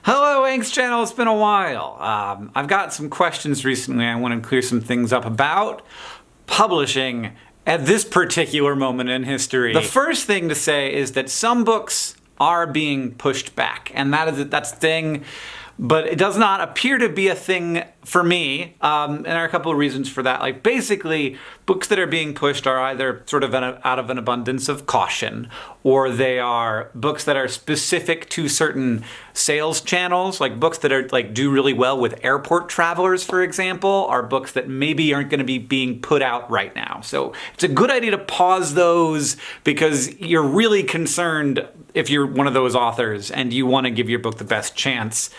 Hello, Angst Channel. It's been a while. I've got some questions recently I want to clear some things up about publishing at this particular moment in history. The first thing to say is that some books are being pushed back, and that's a thing, but it does not appear to be a thing for me, and there are a couple of reasons for that. Like, basically, books that are being pushed are either sort of out of an abundance of caution, or they are books that are specific to certain sales channels, like books that are do really well with airport travelers, for example, are books that maybe aren't going to be being put out right now. So it's a good idea to pause those because you're really concerned if you're one of those authors and you want to give your book the best chance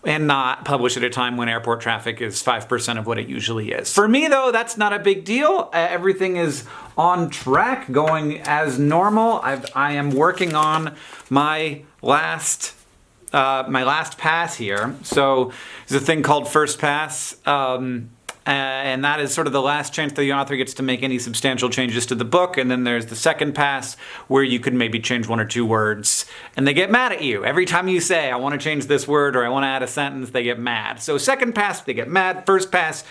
and not publish at a time when airport traffic is 5% of what it usually is. For me, though, that's not a big deal. Everything is on track, going as normal. I am working on my last pass here. So there's a thing called first pass, and that is sort of the last chance that the author gets to make any substantial changes to the book. And then there's the second pass where you could maybe change one or two words, and they get mad at you. Every time you say, I want to change this word or I want to add a sentence, they get mad. So second pass, they get mad. First pass,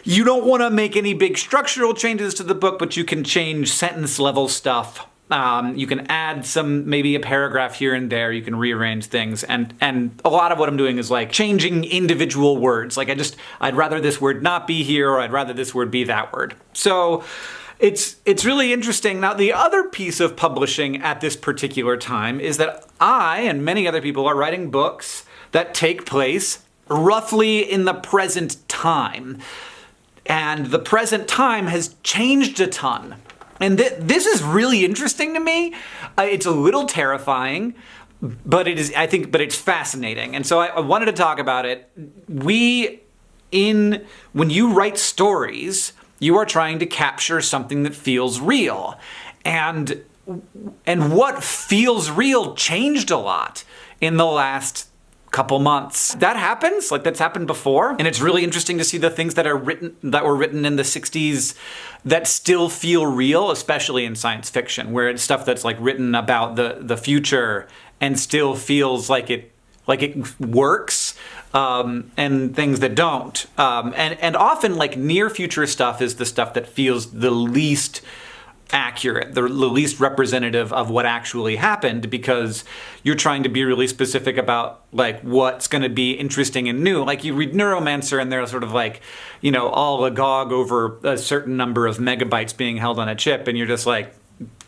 you don't want to make any big structural changes to the book, but you can change sentence level stuff. You can add maybe a paragraph here and there. You can rearrange things, and a lot of what I'm doing is like changing individual words. Like I'd rather this word not be here, or I'd rather this word be that word. So it's really interesting. Now, the other piece of publishing at this particular time is that I and many other people are writing books that take place roughly in the present time, and the present time has changed a ton. And this is really interesting to me. It's a little terrifying, but it's fascinating. And so I wanted to talk about it. When you write stories, you are trying to capture something that feels real. And what feels real changed a lot in the last couple months. That happens, that's happened before, and it's really interesting to see the things that were written in the 60s that still feel real, especially in science fiction, where it's stuff that's written about the future and still feels like it works, and things that don't. And often near future stuff is the stuff that feels the least accurate, the least representative of what actually happened, because you're trying to be really specific about what's going to be interesting and new. You read Neuromancer and they're sort of all agog over a certain number of megabytes being held on a chip, and you're just a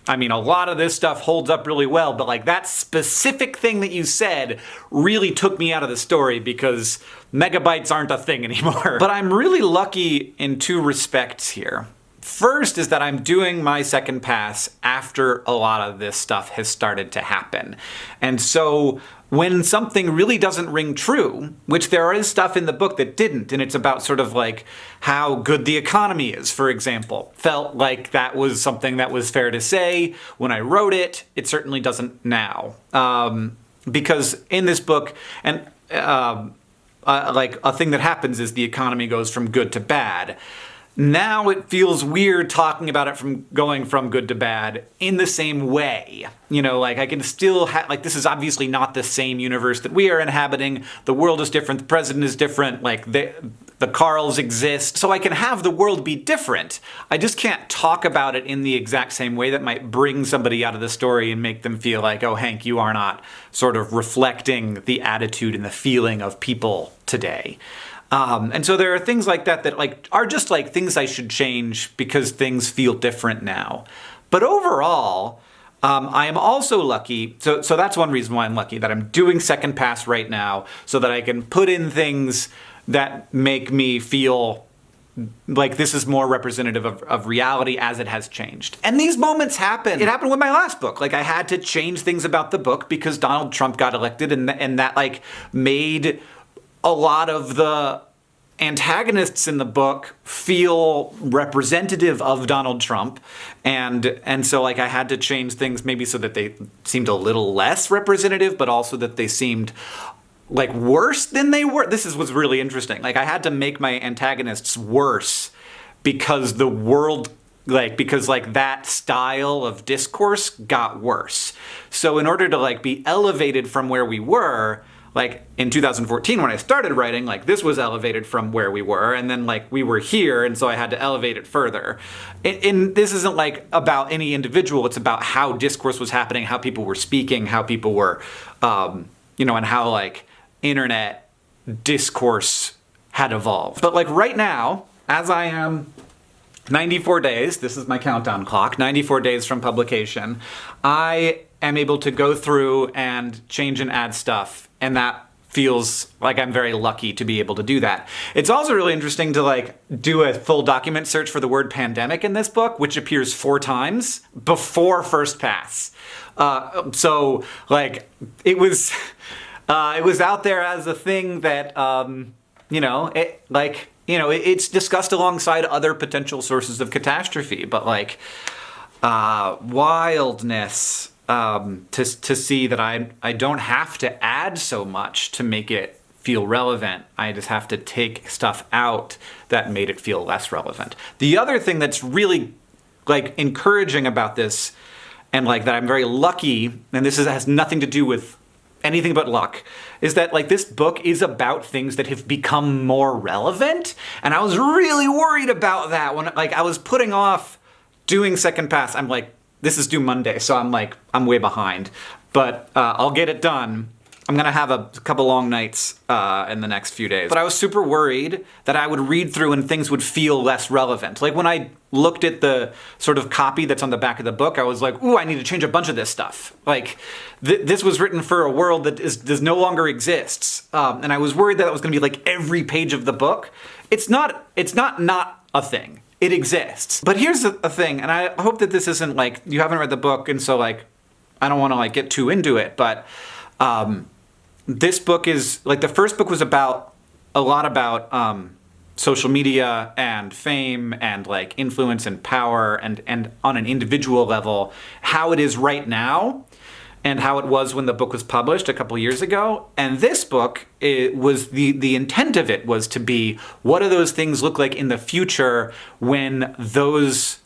lot of this stuff holds up really well, but that specific thing that you said really took me out of the story because megabytes aren't a thing anymore. But I'm really lucky in two respects here. First is that I'm doing my second pass after a lot of this stuff has started to happen. And so when something really doesn't ring true, which there is stuff in the book that didn't, and it's about sort of how good the economy is, for example, felt like that was something that was fair to say when I wrote it. It certainly doesn't now. Because in this book, and a thing that happens is the economy goes from good to bad. Now it feels weird talking about it from going from good to bad in the same way. I can still this is obviously not the same universe that we are inhabiting. The world is different. The president is different. The Carls exist. So I can have the world be different. I just can't talk about it in the exact same way that might bring somebody out of the story and make them feel like, oh, Hank, you are not sort of reflecting the attitude and the feeling of people today. And so there are things like that are just things I should change because things feel different now. But overall, I am also lucky. So that's one reason why I'm lucky, that I'm doing second pass right now so that I can put in things that make me feel like this is more representative of reality as it has changed. And these moments happen. It happened with my last book. I had to change things about the book because Donald Trump got elected, and that made a lot of the antagonists in the book feel representative of Donald Trump, and so I had to change things maybe so that they seemed a little less representative, but also that they seemed worse than they were. This was really interesting. I had to make my antagonists worse because the world because that style of discourse got worse. So in order to be elevated from where we were, like in 2014 when I started writing, like this was elevated from where we were, and then like we were here, and so I had to elevate it further. And this isn't like about any individual, it's about how discourse was happening, how people were speaking, how people were, and how like internet discourse had evolved. But like right now, as I am 94 days, this is my countdown clock, 94 days from publication, I am able to go through and change and add stuff, and that feels like I'm very lucky to be able to do that. It's also really interesting to like do a full document search for the word pandemic in this book, which appears 4 times before first pass. So like it was out there as a thing that it's discussed alongside other potential sources of catastrophe, but like wildness. To see that I don't have to add so much to make it feel relevant. I just have to take stuff out that made it feel less relevant. The other thing that's really like encouraging about this, and like that I'm very lucky, and this has nothing to do with anything but luck, is that like this book is about things that have become more relevant, and I was really worried about that when like I was putting off doing second pass. I'm like, this is due Monday, so I'm way behind. But I'll get it done. I'm gonna have a couple long nights in the next few days. But I was super worried that I would read through and things would feel less relevant. Like when I looked at the sort of copy that's on the back of the book, I was like, ooh, I need to change a bunch of this stuff. Like this was written for a world that does no longer exists. And I was worried that it was gonna be like every page of the book. It's not a thing. It exists. But here's a thing, and I hope that this isn't like, you haven't read the book, and so like, I don't want to like get too into it, but this book is, like the first book was a lot about social media and fame and like influence and power and on an individual level, how it is right now and how it was when the book was published a couple years ago. And this book, it was the intent of it was to be, what do those things look like in the future when those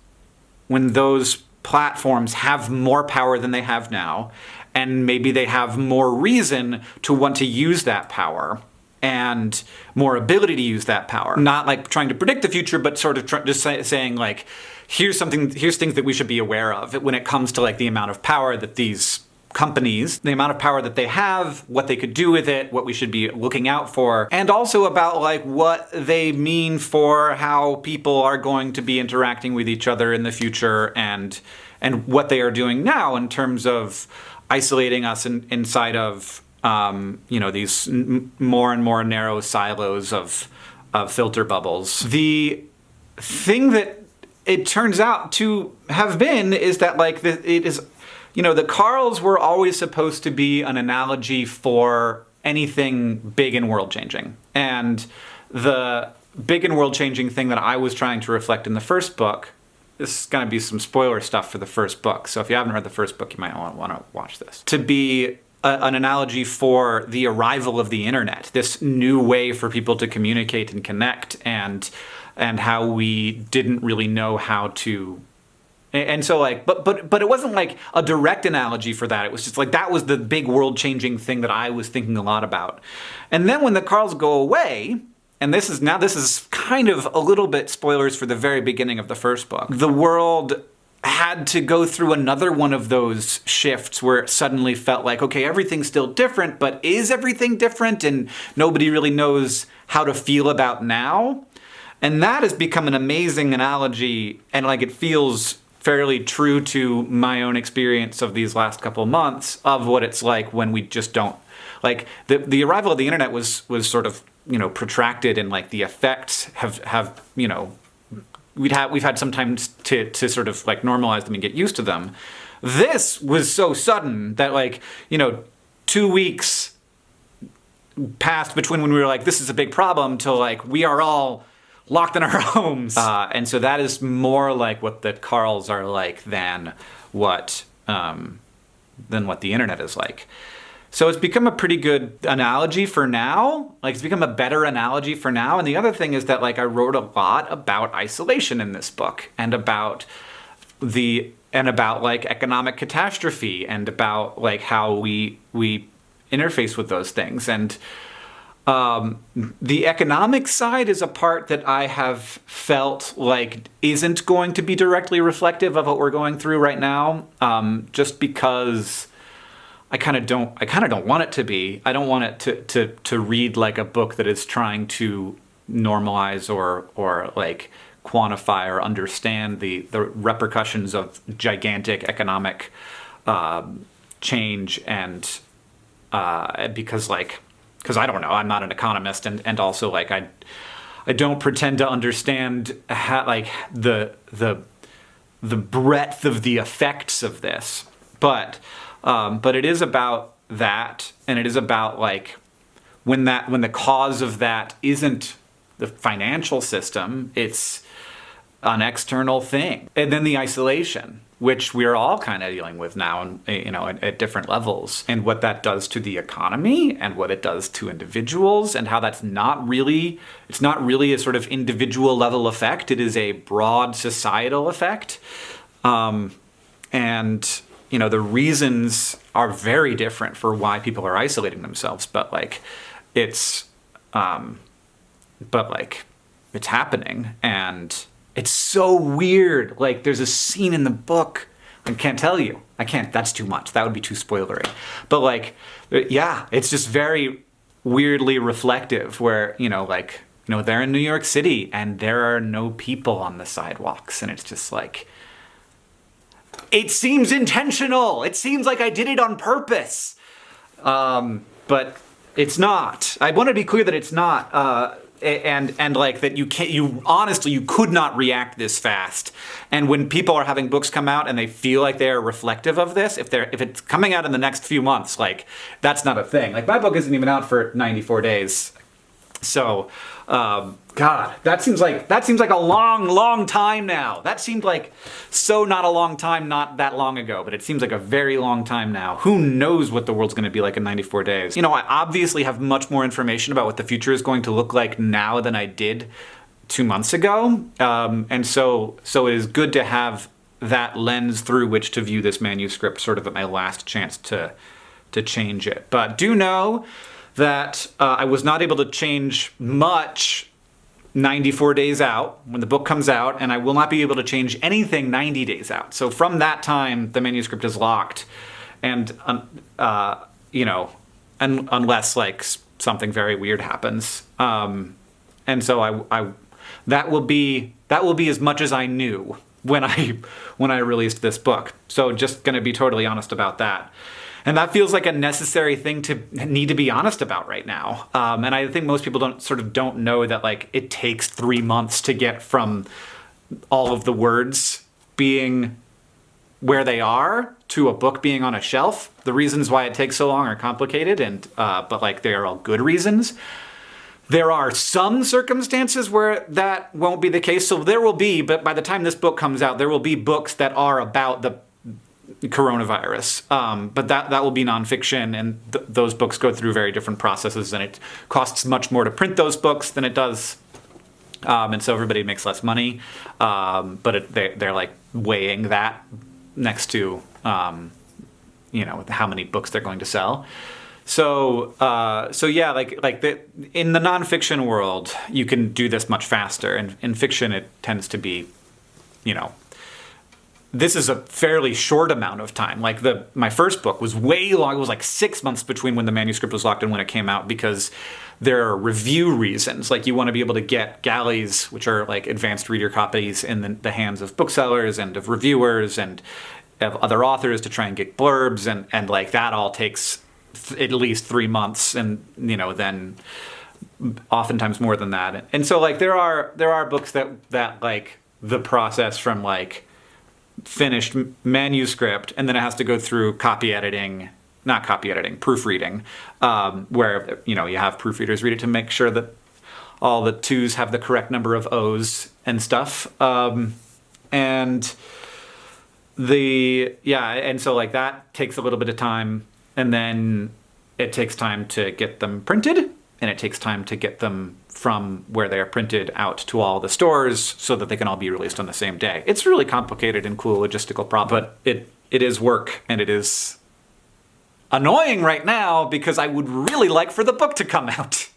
platforms have more power than they have now, and maybe they have more reason to want to use that power and more ability to use that power. Not like trying to predict the future, but sort of just saying like, here's things that we should be aware of when it comes to like the amount of power that these companies, the amount of power that they have, what they could do with it, what we should be looking out for, and also about like what they mean for how people are going to be interacting with each other in the future, and what they are doing now in terms of isolating us inside of these more and more narrow silos of filter bubbles. The thing that it turns out to have been is that like it is, the Carls were always supposed to be an analogy for anything big and world-changing. And the big and world-changing thing that I was trying to reflect in the first book, this is going to be some spoiler stuff for the first book, so if you haven't read the first book, you might want to watch this. To be an analogy for the arrival of the internet, this new way for people to communicate and connect, and how we didn't really know how to. And so like, but it wasn't like a direct analogy for that. It was just like, that was the big world-changing thing that I was thinking a lot about. And then when the Carls go away, and this is kind of a little bit spoilers for the very beginning of the first book, the world had to go through another one of those shifts where it suddenly felt like, okay, everything's still different, but is everything different? And nobody really knows how to feel about now. And that has become an amazing analogy, and like it feels fairly true to my own experience of these last couple months of what it's like when we just don't, like the arrival of the internet was sort of, protracted, and like the effects have we've had some time to sort of like normalize them and get used to them. This was so sudden that like, 2 weeks passed between when we were like, this is a big problem, till like we are all locked in our homes. And so that is more like what the Carls are like than what the internet is like. So it's become a pretty good analogy for now. Like it's become a better analogy for now. And the other thing is that like I wrote a lot about isolation in this book, and about like economic catastrophe, and about like how we interface with those things. And the economic side is a part that I have felt like isn't going to be directly reflective of what we're going through right now, just because I kind of don't want it to be. I don't want it to read like a book that is trying to normalize or like quantify or understand the repercussions of gigantic economic change, and because I don't know, I'm not an economist, and also like I don't pretend to understand how, like the breadth of the effects of this, but it is about that, and it is about like when the cause of that isn't the financial system, it's an external thing, and then the isolation, which we're all kind of dealing with now, and at different levels, and what that does to the economy, and what it does to individuals, and how it's not really a sort of individual level effect. It is a broad societal effect, and the reasons are very different for why people are isolating themselves, but it's happening, and it's so weird. Like, there's a scene in the book, I can't tell you. I can't, that's too much. That would be too spoilery. But it's just very weirdly reflective where, they're in New York City and there are no people on the sidewalks. And it's just like, it seems intentional. It seems like I did it on purpose. But it's not. I want to be clear that it's not. And like that you honestly could not react this fast. And when people are having books come out and they feel like they're reflective of this, if it's coming out in the next few months, like, that's not a thing. Like, my book isn't even out for 94 days. So, God, that seems like a long time now. That seemed like so not a long time, not that long ago, but it seems like a very long time now. Who knows what the world's going to be like in 94 days? I obviously have much more information about what the future is going to look like now than I did 2 months ago. And so it is good to have that lens through which to view this manuscript, sort of at my last chance to change it. But do know that I was not able to change much 94 days out when the book comes out, and I will not be able to change anything 90 days out. So from that time, the manuscript is locked, and unless like something very weird happens, and so I that will be as much as I knew when I released this book. So just going to be totally honest about that. And that feels like a necessary thing to need to be honest about right now. And I think most people don't know that, like, it takes 3 months to get from all of the words being where they are to a book being on a shelf. The reasons why it takes so long are complicated, and but like, they are all good reasons. There are some circumstances where that won't be the case. So there will be, but by the time this book comes out, there will be books that are about the coronavirus, but that will be nonfiction, and those books go through very different processes, and it costs much more to print those books than it does, and so everybody makes less money, but they're like weighing that next to how many books they're going to sell. So yeah, in the nonfiction world, you can do this much faster, and in fiction it tends to be, this is a fairly short amount of time. Like, my first book was way long. It was like 6 months between when the manuscript was locked and when it came out, because there are review reasons. Like, you want to be able to get galleys, which are like advanced reader copies, in the hands of booksellers and of reviewers and of other authors to try and get blurbs, and like, that all takes at least 3 months, and then oftentimes more than that. And so like, there are books that like, the process from like finished manuscript, and then it has to go through proofreading, where you have proofreaders read it to make sure that all the twos have the correct number of O's and stuff, and so like, that takes a little bit of time, and then it takes time to get them printed, and it takes time to get them from where they are printed out to all the stores so that they can all be released on the same day. It's really complicated and cool logistical problem, but it is work, and it is Annoying right now because I would really like for the book to come out.